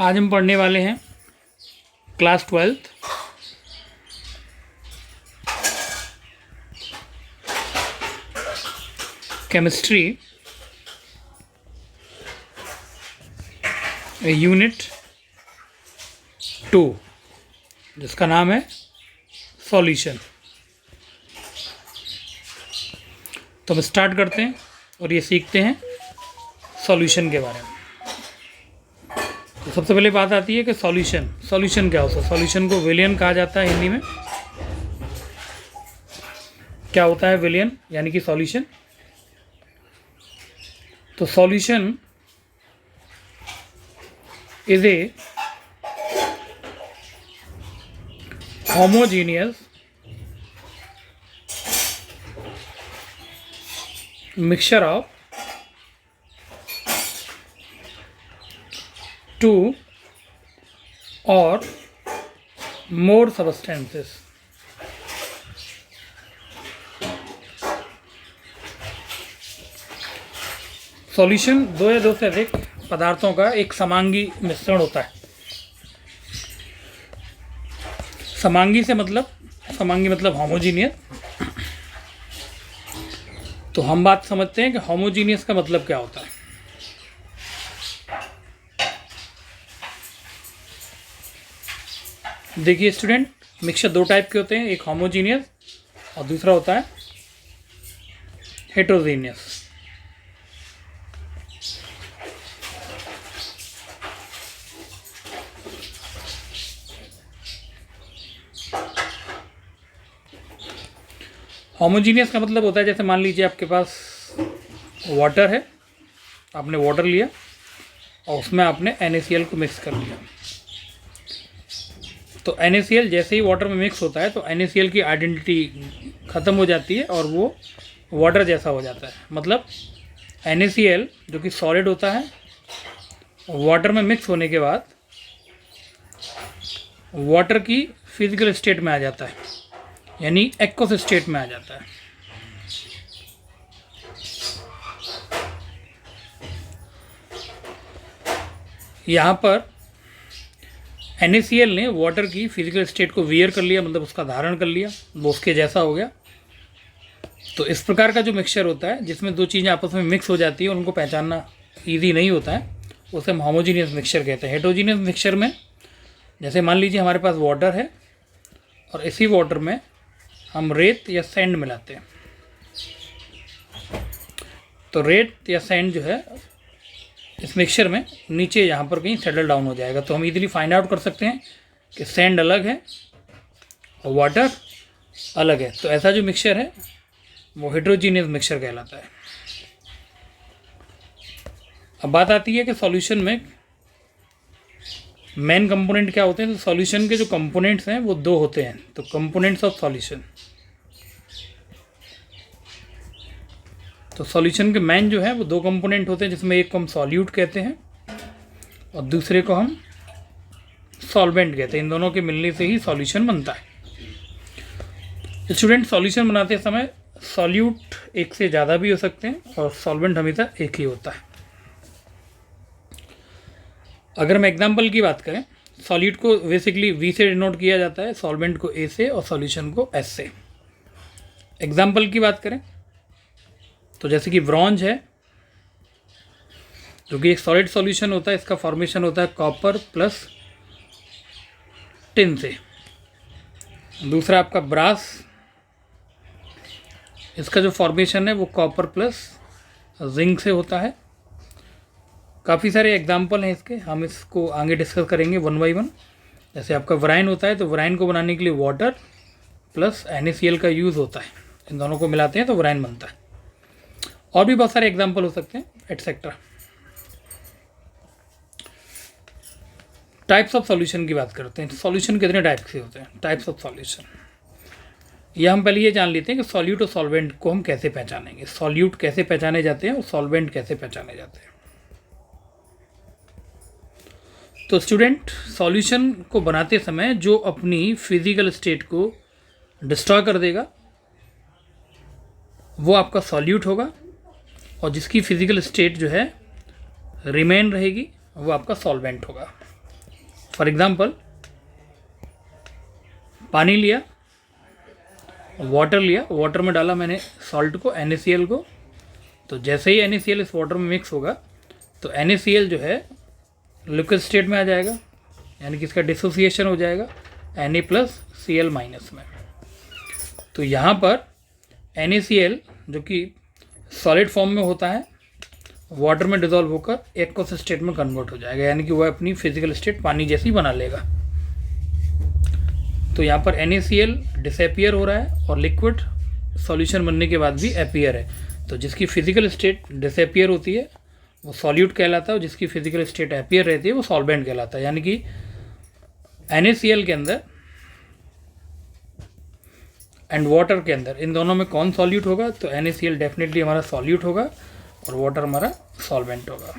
आज हम पढ़ने वाले हैं क्लास 12th केमिस्ट्री यूनिट 2 जिसका नाम है सॉल्यूशन। तो हम स्टार्ट करते हैं और ये सीखते हैं सॉल्यूशन के बारे में। तो सबसे पहले बात आती है कि सॉल्यूशन क्या होता है। सॉल्यूशन को विलयन कहा जाता है हिंदी में। क्या होता है विलयन यानी कि सॉल्यूशन? तो solution is a homogeneous mixture of two or more substances। Solution दो या दो से अधिक पदार्थों का एक समांगी मिश्रण होता है। समांगी मतलब होमोजीनियस। तो हम बात समझते हैं कि होमोजीनियस का मतलब क्या होता है। देखिए स्टूडेंट, मिक्सचर दो टाइप के होते हैं, एक होमोजीनियस और दूसरा होता है हेटेरोजीनियस। होमोजीनियस का मतलब होता है जैसे मान लीजिए आपके पास वाटर है, आपने वाटर लिया और उसमें आपने NaCl को मिक्स कर लिया। तो NaCl जैसे ही वाटर में मिक्स होता है तो NaCl की आइडेंटिटी ख़त्म हो जाती है और वो वाटर जैसा हो जाता है। मतलब NaCl जो कि सॉलिड होता है, वाटर में मिक्स होने के बाद वाटर की फिजिकल स्टेट में आ जाता है, यानी एक्वस स्टेट में आ जाता है। यहाँ पर NaCl ने वाटर की फिजिकल स्टेट को वियर कर लिया, मतलब उसका धारण कर लिया, वो उसके जैसा हो गया। तो इस प्रकार का जो मिक्सचर होता है जिसमें दो चीज़ें आपस में मिक्स हो जाती है, उनको पहचानना ईजी नहीं होता है, उसे हम होमोजीनियस मिक्सचर कहते हैं। हेटेरोजीनियस मिक्सचर में जैसे मान लीजिए हमारे पास वाटर है और इसी वाटर में हम रेत या सैंड मिलाते हैं। तो रेत या सैंड जो है इस मिक्सचर में नीचे यहाँ पर कहीं सेटल डाउन हो जाएगा। तो हम इजीली फाइंड आउट कर सकते हैं कि सैंड अलग है और वाटर अलग है। तो ऐसा जो मिक्सचर है वो हेटेरोजीनियस मिक्सचर कहलाता है। अब बात आती है कि सॉल्यूशन में मेन कंपोनेंट क्या होते हैं। तो सॉल्यूशन के जो कंपोनेंट्स हैं वो दो होते हैं। तो कंपोनेंट्स ऑफ सॉल्यूशन, तो सॉल्यूशन के मेन जो है वो दो कंपोनेंट होते हैं, जिसमें एक को हम सॉल्यूट कहते हैं और दूसरे को हम सॉल्वेंट कहते हैं। इन दोनों के मिलने से ही सॉल्यूशन बनता है। स्टूडेंट, सॉल्यूशन बनाते समय सॉल्यूट एक से ज़्यादा भी हो सकते हैं और सॉल्वेंट हमेशा एक ही होता है। अगर हम एग्जाम्पल की बात करें, सॉल्यूट को बेसिकली V से डिनोट किया जाता है, सॉल्वेंट को A से और सॉल्यूशन को S से। एग्जाम्पल की बात करें तो जैसे कि ब्रॉन्ज है जो कि एक सॉलिड सॉल्यूशन होता है, इसका फॉर्मेशन होता है कॉपर प्लस टिन से। दूसरा आपका ब्रास, इसका जो फॉर्मेशन है वो कॉपर प्लस जिंक से होता है। काफ़ी सारे एग्जाम्पल हैं इसके, हम इसको आगे डिस्कस करेंगे वन बाई वन। जैसे आपका वराइन होता है, तो वराइन को बनाने के लिए वाटर प्लस NaCl का यूज़ होता है, इन दोनों को मिलाते हैं तो वराइन बनता है। और भी बहुत सारे एग्जाम्पल हो सकते हैं एटसेट्रा। टाइप्स ऑफ सॉल्यूशन की बात करते हैं। सॉल्यूशन कितने टाइप के होते हैं? टाइप्स ऑफ सॉल्यूशन, यह हम पहले ये जान लेते हैं कि सॉल्यूट और सॉल्वेंट को हम कैसे पहचानेंगे। सॉल्यूट कैसे पहचाने जाते हैं और सॉल्वेंट कैसे पहचाने जाते हैं। तो स्टूडेंट, सॉल्यूशन को बनाते समय जो अपनी फिजिकल स्टेट को डिस्ट्रॉय कर देगा वो आपका सॉल्यूट होगा, और जिसकी फिजिकल स्टेट जो है रिमेन रहेगी वो आपका सॉल्वेंट होगा। फॉर एग्जांपल पानी लिया, वाटर लिया, वाटर में डाला मैंने सॉल्ट को, NaCl को, तो जैसे ही NaCl इस वाटर में मिक्स होगा तो NaCl जो है लिक्विड स्टेट में आ जाएगा, यानी कि इसका डिसोसिएशन हो जाएगा Na+Cl- में। तो यहाँ पर NaCl जो कि सॉलिड फॉर्म में होता है वाटर में डिजोल्व होकर एक्वस स्टेट में कन्वर्ट हो जाएगा, यानी कि वह अपनी फिजिकल स्टेट पानी जैसी बना लेगा। तो यहाँ पर NaCl डिसअपियर हो रहा है और लिक्विड सॉल्यूशन बनने के बाद भी अपीयर है। तो जिसकी फिजिकल स्टेट डिसअपियर होती है वो सॉल्यूट कहलाता है, और जिसकी फिजिकल स्टेट अपीयर रहती है वो सॉल्वेंट कहलाता है। यानी कि NaCl के अंदर एंड वाटर के अंदर, इन दोनों में कौन सॉल्यूट होगा? तो NaCl डेफिनेटली हमारा सॉल्यूट होगा और वाटर हमारा सॉल्वेंट होगा।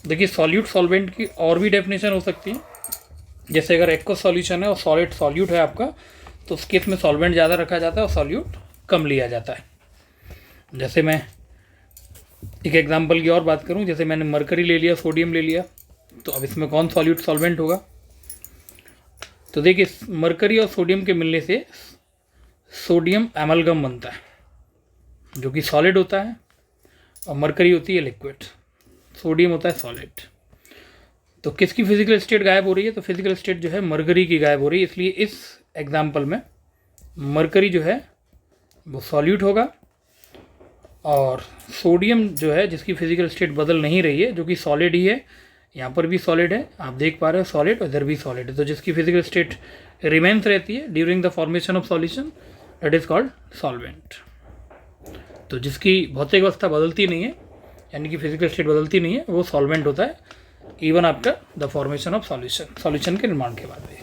देखिए सॉल्यूट सॉल्वेंट की और भी डेफिनेशन हो सकती है, जैसे अगर एक्वस सॉल्यूशन है और सॉलिड सॉल्यूट है आपका, तो उस केस में सॉल्वेंट ज़्यादा रखा जाता है और सॉल्यूट कम लिया जाता है। जैसे मैं एक एग्जांपल की और बात करूं, जैसे मैंने मरकरी ले लिया, सोडियम ले लिया, तो अब इसमें कौन सॉल्यूट सॉल्वेंट होगा? तो देखिए मरकरी और सोडियम के मिलने से सोडियम एमलगम बनता है जो कि सॉलिड होता है, और मरकरी होती है लिक्विड, सोडियम होता है सॉलिड। तो किसकी फिजिकल स्टेट गायब हो रही है? तो फिजिकल स्टेट जो है मरकरी की गायब हो रही है, इसलिए इस एग्जाम्पल में मरकरी जो है वो सॉल्यूट होगा, और सोडियम जो है जिसकी फिजिकल स्टेट बदल नहीं रही है, जो कि सॉलिड ही है, यहाँ पर भी सॉलिड है, आप देख पा रहे हो सॉलिड, और इधर भी सॉलिड है, तो जिसकी फिजिकल स्टेट रिमेन्स रहती है during the formation of solution, that is called solvent. तो जिसकी भौतिक अवस्था बदलती नहीं है, यानी कि फिजिकल स्टेट बदलती नहीं है, वो सॉल्वेंट होता है even after the formation of solution, solution के निर्माण के बाद भी।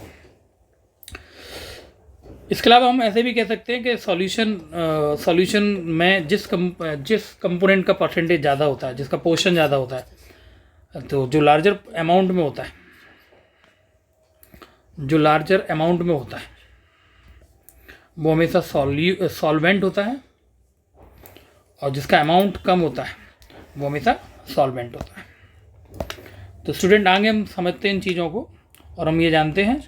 इसके अलावा हम ऐसे भी कह सकते हैं कि सॉल्यूशन में जिस कंपोनेंट का परसेंटेज ज़्यादा होता है, जिसका पोर्शन ज़्यादा होता है, तो जो लार्जर अमाउंट में होता है, वो हमेशा सॉल्वेंट होता है, और जिसका अमाउंट कम होता है वो हमेशा सॉल्वेंट होता है। तो स्टूडेंट आगे हम समझते हैं इन चीज़ों को, और हम ये जानते हैं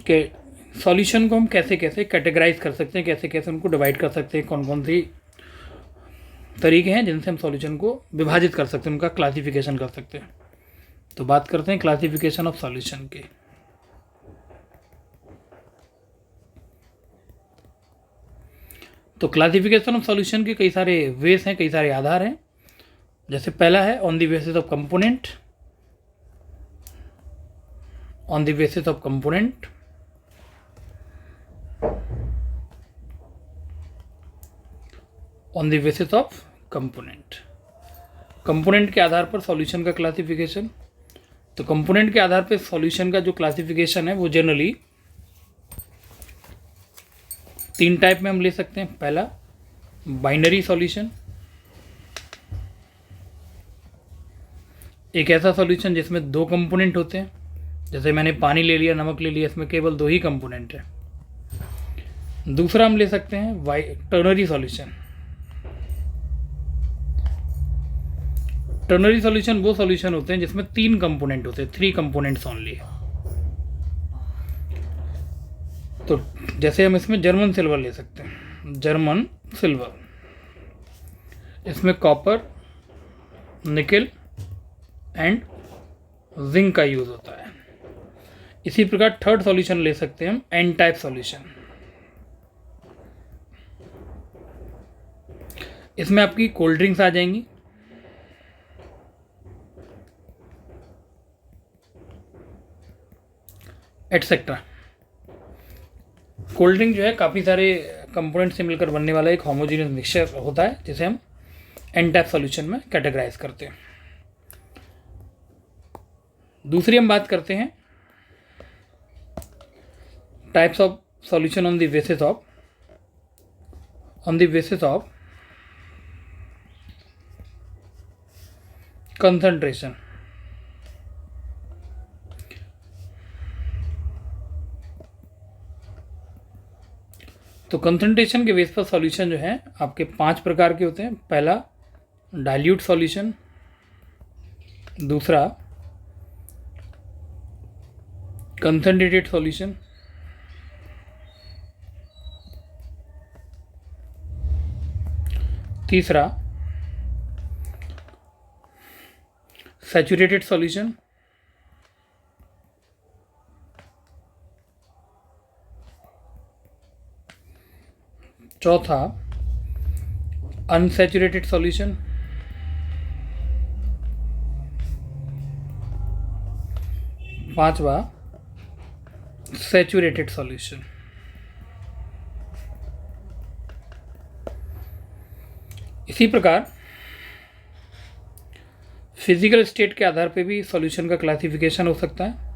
कि सॉल्यूशन को हम कैसे कैसे कैटेगराइज कर सकते हैं, कैसे कैसे उनको डिवाइड कर सकते हैं, कौन कौन सी तरीके हैं जिनसे हम सॉल्यूशन को विभाजित कर सकते हैं, उनका क्लासिफिकेशन कर सकते हैं। तो बात करते हैं क्लासिफिकेशन ऑफ सॉल्यूशन की। तो क्लासिफिकेशन ऑफ सॉल्यूशन के कई सारे वेस हैं, कई सारे आधार हैं। जैसे पहला है on the basis of component, on the basis of component, on the basis of component, component के आधार पर सॉल्यूशन का क्लासिफिकेशन। तो कंपोनेंट के आधार पर सॉल्यूशन का जो क्लासिफिकेशन है वो जनरली 3 टाइप में हम ले सकते हैं। पहला बाइनरी सॉल्यूशन, एक ऐसा सॉल्यूशन जिसमें 2 कंपोनेंट होते हैं, जैसे मैंने पानी ले लिया, नमक ले लिया, इसमें केवल 2 ही कंपोनेंट है। दूसरा हम ले सकते हैं टर्नरी सॉल्यूशन। टर्नरी सॉल्यूशन वो सॉल्यूशन होते हैं जिसमें 3 कंपोनेंट होते हैं, 3 कंपोनेंट्स ओनली। तो जैसे हम इसमें जर्मन सिल्वर ले सकते हैं, जर्मन सिल्वर, इसमें कॉपर, निकेल एंड जिंक का यूज़ होता है। इसी प्रकार थर्ड सॉल्यूशन ले सकते हैं हम एन टाइप सॉल्यूशन। इसमें आपकी कोल्ड ड्रिंक्स आ जाएंगी, एटसेट्रा। कोल्ड ड्रिंक जो है काफ़ी सारे कंपोनेंट से मिलकर बनने वाला एक होमोजीनियस मिक्सचर होता है, जिसे हम एन टाइप सॉल्यूशन में कैटेगराइज करते हैं। दूसरी हम बात करते हैं types of solution on the basis of concentration. तो कंसंट्रेशन के बेस पर सॉल्यूशन जो है आपके 5 प्रकार के होते हैं। पहला डाइल्यूट सॉल्यूशन, दूसरा कंसंट्रेटेड सॉल्यूशन, तीसरा सैचुरेटेड सॉल्यूशन, चौथा अनसैचुरेटेड सॉल्यूशन, पांचवा सैचुरेटेड सॉल्यूशन। इसी प्रकार फिजिकल स्टेट के आधार पे भी सॉल्यूशन का क्लासिफिकेशन हो सकता है।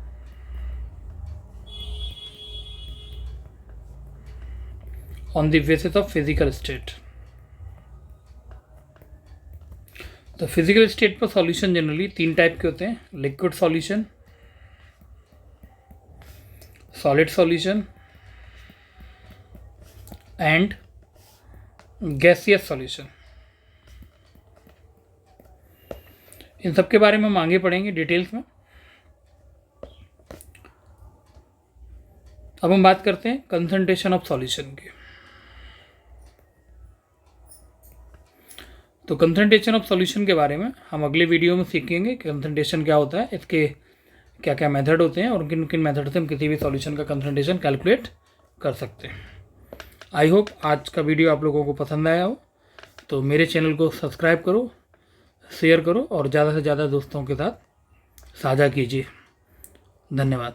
On the basis of physical state, तो फिजिकल स्टेट पर सॉल्यूशन जनरली 3 टाइप के होते हैं, liquid solution, solid solution and gaseous solution. इन सब के बारे में हम आगे पढ़ेंगे डिटेल्स में। अब हम बात करते हैं कंसंट्रेशन ऑफ सॉल्यूशन की। तो कंसंट्रेशन ऑफ सॉल्यूशन के बारे में हम अगले वीडियो में सीखेंगे कि कंसंट्रेशन क्या होता है, इसके क्या क्या मेथड होते हैं और किन किन मेथड से हम किसी भी सॉल्यूशन का कंसंट्रेशन कैलकुलेट कर सकते हैं। आई होप आज का वीडियो आप लोगों को पसंद आया हो, तो मेरे चैनल को सब्सक्राइब करो, शेयर करो और ज़्यादा से ज़्यादा दोस्तों के साथ साझा कीजिए। धन्यवाद।